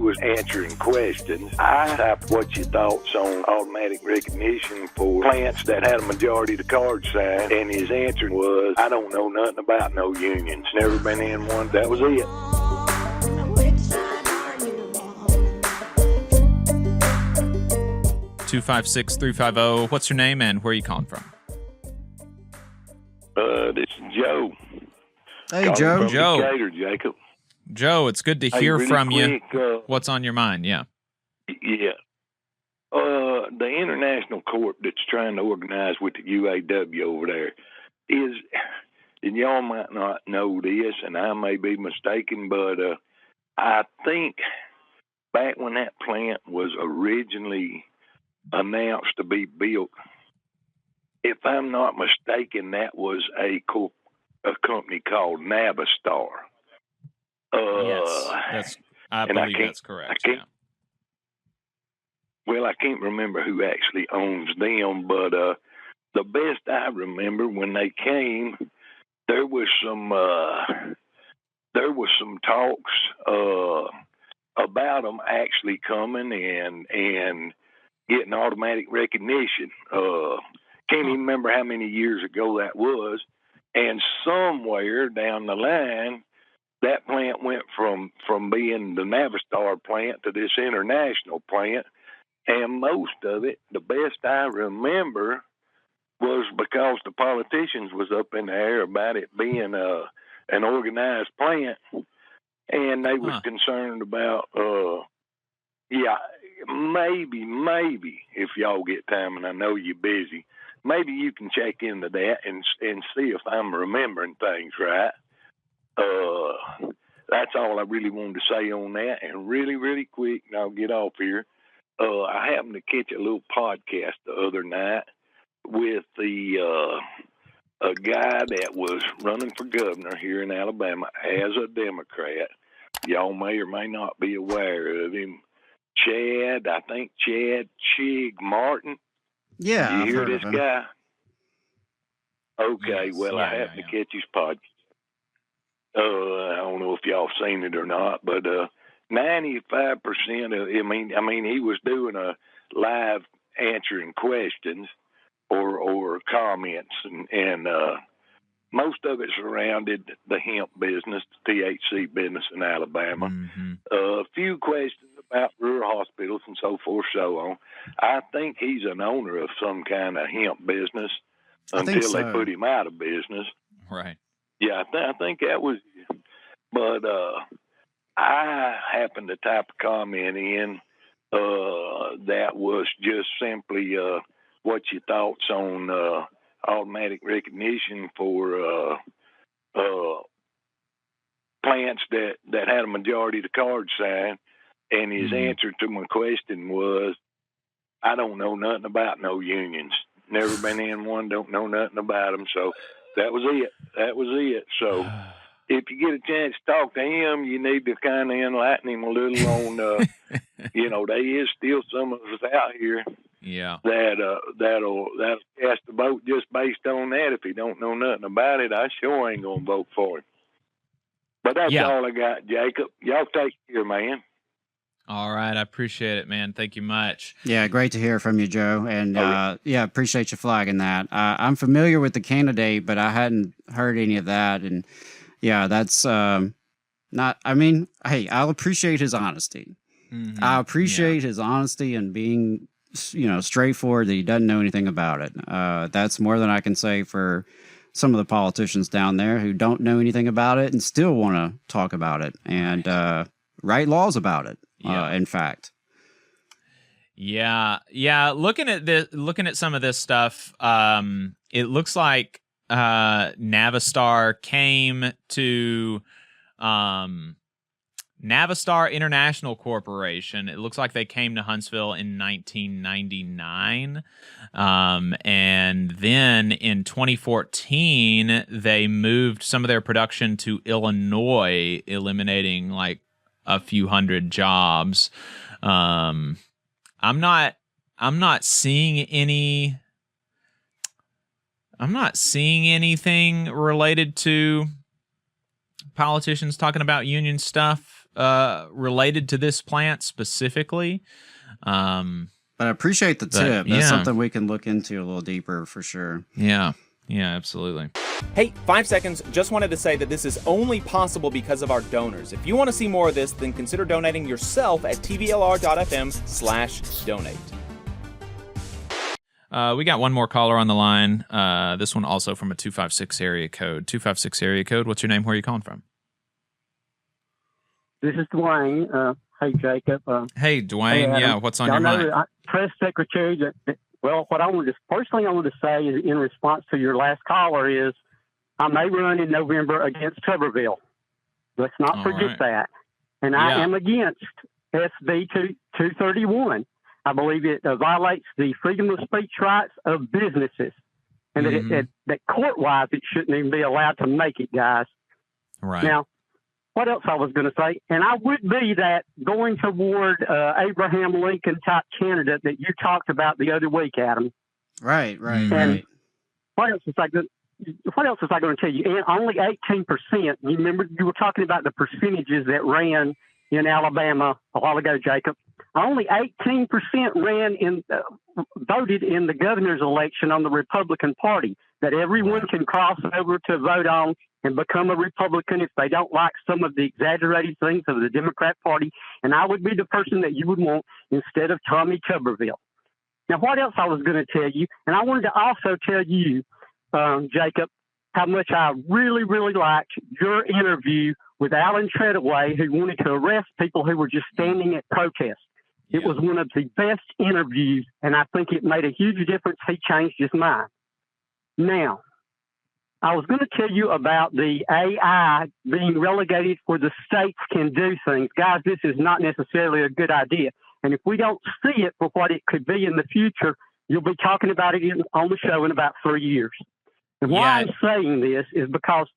was answering questions. I typed what your thoughts on automatic recognition for plants that had a majority of the card signed, and his answer was, I don't know nothing about no unions. Never been in one. That was it. 256-350. What's your name and where are you calling from? This is Joe. Hey, Joe. Joe. Decatur, Jacob. Joe, it's good to hear really from quick, you. What's on your mind? Yeah. Yeah. The international court that's trying to organize with the UAW over there is, and y'all might not know this, and I may be mistaken, but I think back when that plant was originally announced to be built, if I'm not mistaken, that was a company called Navistar. Yes, I believe that's correct. Well, I can't remember who actually owns them, but the best I remember when they came, there was some talks about them actually coming and getting automatic recognition. Can't even remember how many years ago that was. And somewhere down the line, that plant went from being the Navistar plant to this international plant. And most of it, the best I remember, was because the politicians was up in the air about it being an organized plant. And they was concerned about, maybe if y'all get time, and I know you're busy, maybe you can check into that and see if I'm remembering things right. That's all I really wanted to say on that. And really, really quick, and I'll get off here. I happened to catch a little podcast the other night with a guy that was running for governor here in Alabama as a Democrat. Y'all may or may not be aware of him. Chad Chig Martin. Yeah, you hear this guy? Okay, yes. well, I happened to catch his podcast. I don't know if y'all seen it or not, but 95% of, I mean, he was doing a live answering questions or comments, and most of it surrounded the hemp business, the THC business in Alabama. Mm-hmm. A few questions about rural hospitals and so forth, so on. I think he's an owner of some kind of hemp business until they put him out of business. Right. Yeah, I think that was, but I happened to type a comment in that was just simply what your thoughts on automatic recognition for plants that had a majority of the cards signed, and his answer to my question was, I don't know nothing about no unions. Never been in one, don't know nothing about them, so that was it. So if you get a chance to talk to him, you need to kind of enlighten him a little on, there is still some of us out here that'll cast the vote just based on that. If he don't know nothing about it, I sure ain't going to vote for him. But that's all I got, Jacob. Y'all take care, man. All right. I appreciate it, man. Thank you much. Yeah, great to hear from you, Joe. And appreciate you flagging that. I'm familiar with the candidate, but I hadn't heard any of that. And yeah, that's not, I mean, hey, I'll appreciate his honesty. Mm-hmm. I appreciate his honesty and being, straightforward that he doesn't know anything about it. That's more than I can say for some of the politicians down there who don't know anything about it and still want to talk about it and write laws about it. In fact. Yeah. Looking at some of this stuff, it looks like Navistar came to Navistar International Corporation. It looks like they came to Huntsville in 1999. And then in 2014, they moved some of their production to Illinois, eliminating like a few hundred jobs. I'm not seeing anything related to politicians talking about union stuff related to this plant specifically. But I appreciate the tip. That's something we can look into a little deeper for sure. Yeah, absolutely. Hey, 5 seconds. Just wanted to say that this is only possible because of our donors. If you want to see more of this, then consider donating yourself at tvlr.fm/donate. We got one more caller on the line. This one also from a 256 area code. 256 area code. What's your name? Where are you calling from? This is Dwayne. Hey, Jacob. Hey, Dwayne. Yeah, what's on your mind? Press secretary. Well, what first thing I want to say is in response to your last caller is I may run in November against Tuberville. Let's not forget that. And I am against SB 231. I believe it violates the freedom of speech rights of businesses, and that court-wise it shouldn't even be allowed to make it, guys. Right. Now, what else I was going to say, and I would be that going toward Abraham Lincoln type candidate that you talked about the other week, Adam. Right. And what else was I going to tell you? And only 18%. You remember you were talking about the percentages that ran in Alabama a while ago, Jacob. Only 18% voted in the governor's election on the Republican Party. That everyone can cross over to vote on and become a Republican if they don't like some of the exaggerated things of the Democrat Party. And I would be the person that you would want instead of Tommy Tuberville. Now, what else I was going to tell you, and I wanted to also tell you, Jacob, how much I really, really liked your interview with Alan Treadaway, who wanted to arrest people who were just standing at protests. It was one of the best interviews, and I think it made a huge difference. He changed his mind. Now, I was going to tell you about the AI being relegated where the states can do things. Guys, this is not necessarily a good idea. And if we don't see it for what it could be in the future, you'll be talking about it on the show in about 3 years. And why I'm saying this is because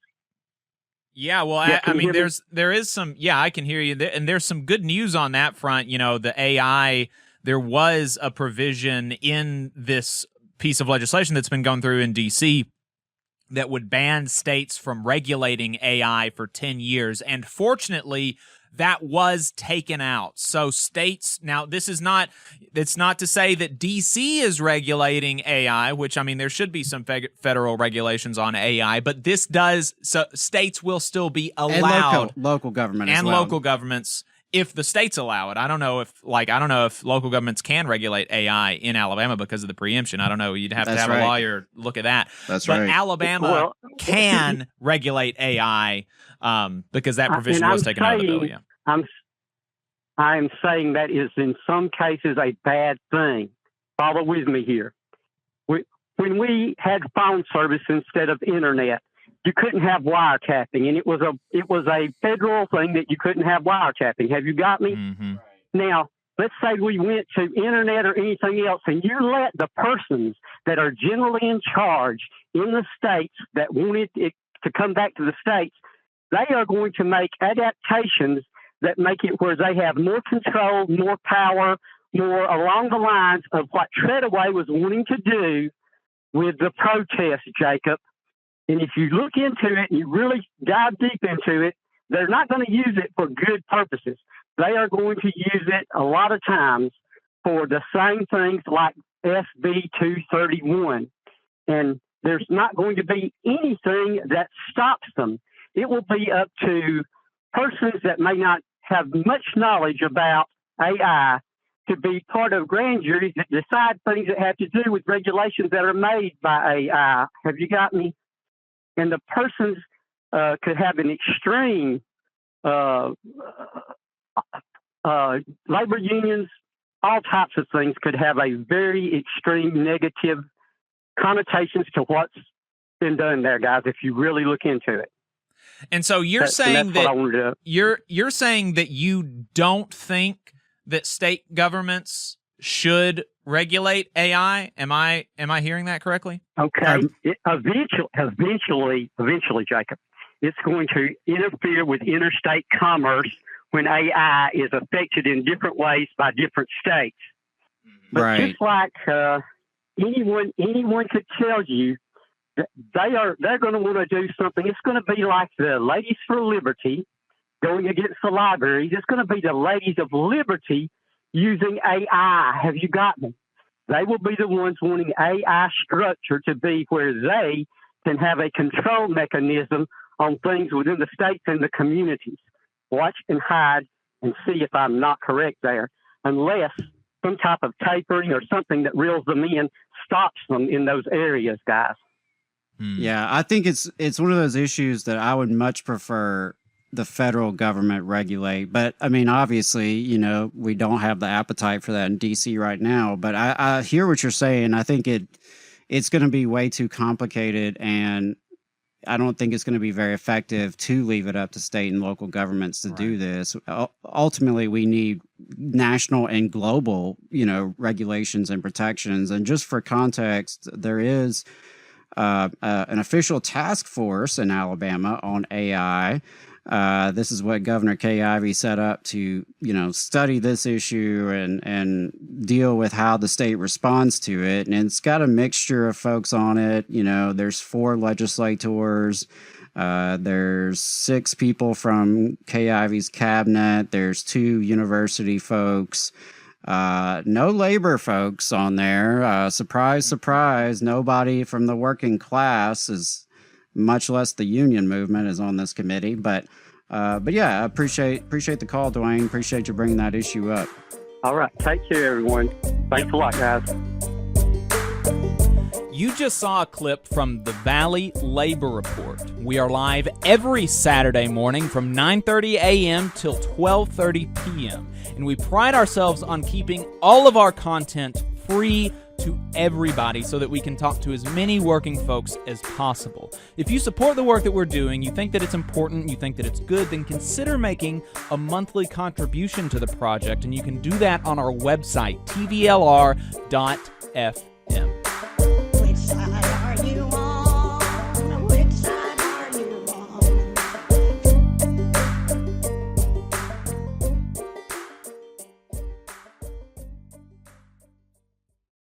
yeah, well, I mean, there is some, I can hear you. And there's some good news on that front. You know, the AI, there was a provision in this piece of legislation that's been going through in D.C. that would ban states from regulating AI for 10 years. And fortunately, that was taken out. So states, now this is not, it's not to say that DC is regulating AI, which I mean, there should be some federal regulations on AI, but this does, so states will still be allowed. And local government and as well. local governments, if the states allow it. I don't know if local governments can regulate AI in Alabama because of the preemption. I don't know. You'd have to have a lawyer look at that. That's but right. Alabama can regulate AI because that provision was taken out of the bill. Yeah. I'm saying that is in some cases a bad thing. Follow with me here. When we had phone service instead of internet, you couldn't have wiretapping, and it was a federal thing that you couldn't have wiretapping. Have you got me? Mm-hmm. Now, let's say we went to internet or anything else, and you let the persons that are generally in charge in the states that wanted it to come back to the states, they are going to make adaptations that make it where they have more control, more power, more along the lines of what Treadaway was wanting to do with the protest, Jacob. And if you look into it and you really dive deep into it, they're not going to use it for good purposes. They are going to use it a lot of times for the same things like SB 231. And there's not going to be anything that stops them. It will be up to persons that may not have much knowledge about AI to be part of grand juries that decide things that have to do with regulations that are made by AI. Have you got me? And the persons could have an extreme labor unions, all types of things could have a very extreme negative connotations to what's been done there, guys, if you really look into it. And so you're saying that you're saying that you don't think that state governments should regulate AI. Am I hearing that correctly? Okay. Eventually, Jacob, it's going to interfere with interstate commerce when AI is affected in different ways by different states. But just like anyone could tell you that they're going to want to do something. It's going to be like the Ladies for Liberty going against the libraries. It's going to be the Ladies of Liberty using AI. Have you got me? They will be the ones wanting AI structure to be where they can have a control mechanism on things within the states and the communities. Watch and hide and see if I'm not correct there, unless some type of tapering or something that reels them in stops them in those areas, guys. Yeah, I think it's one of those issues that I would much prefer the federal government regulate. But I mean, obviously, you know, we don't have the appetite for that in DC right now. But I hear what you're saying. I think it's going to be way too complicated, and I don't think it's going to be very effective to leave it up to state and local governments to do this. Ultimately, we need national and global, you know, regulations and protections. And just for context, there is an official task force in Alabama on AI. This is what Governor Kay Ivey set up to, you know, study this issue and deal with how the state responds to it. And it's got a mixture of folks on it. You know, there's 4 legislators. There's 6 people from Kay Ivey's cabinet. There's 2 university folks. No labor folks on there. Surprise, surprise. Nobody from the working class is, much less the union movement, is on this committee. But yeah, I appreciate the call, Dwayne. Appreciate you bringing that issue up. All right. Take care, everyone. Thanks a lot, guys. You just saw a clip from the Valley Labor Report. We are live every Saturday morning from 9:30 a.m. till 12:30 p.m. And we pride ourselves on keeping all of our content free to everybody so that we can talk to as many working folks as possible. If you support the work that we're doing, you think that it's important, you think that it's good, then consider making a monthly contribution to the project, and you can do that on our website, tvlr.fm.